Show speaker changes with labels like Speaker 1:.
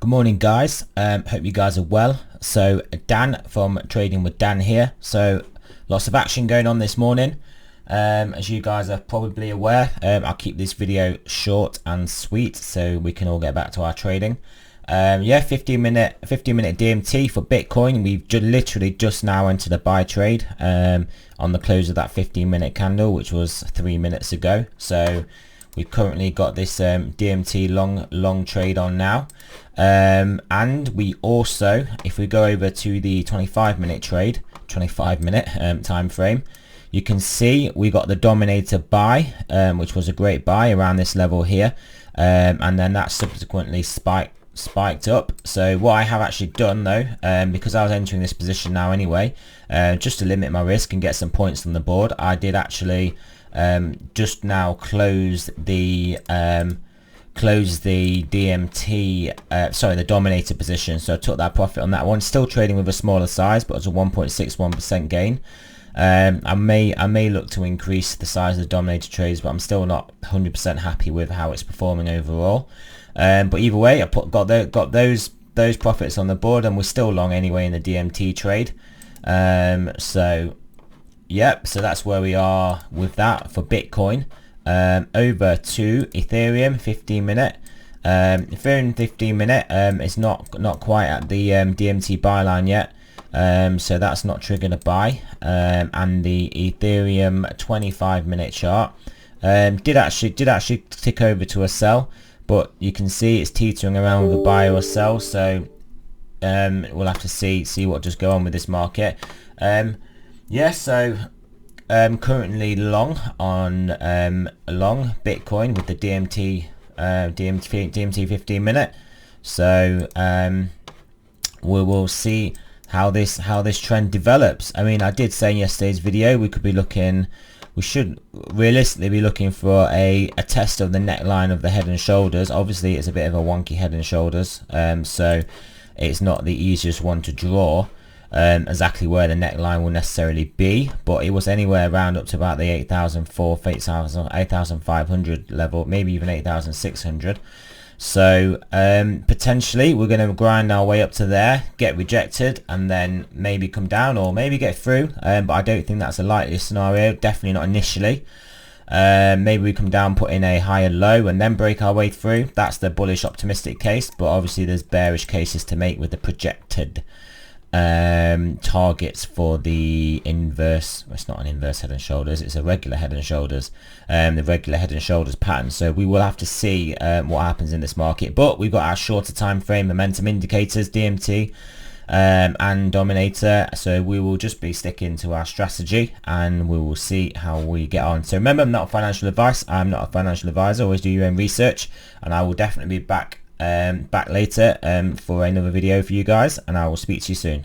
Speaker 1: Good morning, guys. Hope you guys are well. So Dan from Trading with Dan here. So lots of action going on this morning. As you guys are probably aware, I'll keep this video short and sweet so we can all get back to our trading. 15 minute DMT for Bitcoin. We've literally just now entered a buy trade on the close of that 15-minute candle, which was 3 minutes ago. So we've currently got this DMT long trade on now, and we also, if we go over to the 25-minute trade, 25-minute time frame, you can see we got the Dominator buy, which was a great buy around this level here, and then that subsequently spiked up. So what I have actually done though, because I was entering this position now anyway, just to limit my risk and get some points on the board, I did actually just now close the DMT, sorry, the Dominator position. So I took that profit on that one, still trading with a smaller size, but it's a 1.61% gain. I may look to increase the size of the Dominator trades, but I'm still not 100% happy with how it's performing overall. But either way, I got those profits on the board, and we're still long anyway in the DMT trade. So that's where we are with that for Bitcoin. Over to Ethereum 15-minute. Ethereum 15-minute is not quite at the DMT byline yet. So that's not triggered a buy, and the Ethereum 25-minute chart did actually tick over to a sell, but you can see it's teetering around with a buy or a sell. So we'll have to see what does go on with this market. So currently long on long Bitcoin with the DMT 15-minute. So we will see how this trend develops. I mean, I did say in yesterday's video we should realistically be looking for a test of the neckline of the head and shoulders. Obviously it's a bit of a wonky head and shoulders, so it's not the easiest one to draw exactly where the neckline will necessarily be, but it was anywhere around up to about the 8,500 level, maybe even 8,600. So potentially we're going to grind our way up to there, get rejected, and then maybe come down or maybe get through, but I don't think that's a likely scenario, definitely not initially. Maybe we come down, put in a higher low, and then break our way through. That's the bullish optimistic case, but obviously there's bearish cases to make with the projected targets for the inverse. It's not an inverse head and shoulders, it's a regular head and shoulders, the regular head and shoulders pattern. So we will have to see what happens in this market, but we've got our shorter time frame momentum indicators, DMT and Dominator, so we will just be sticking to our strategy and we will see how we get on. So remember, I'm not financial advice, I'm not a financial advisor. Always do your own research, and I will definitely be back later for another video for you guys, and I will speak to you soon.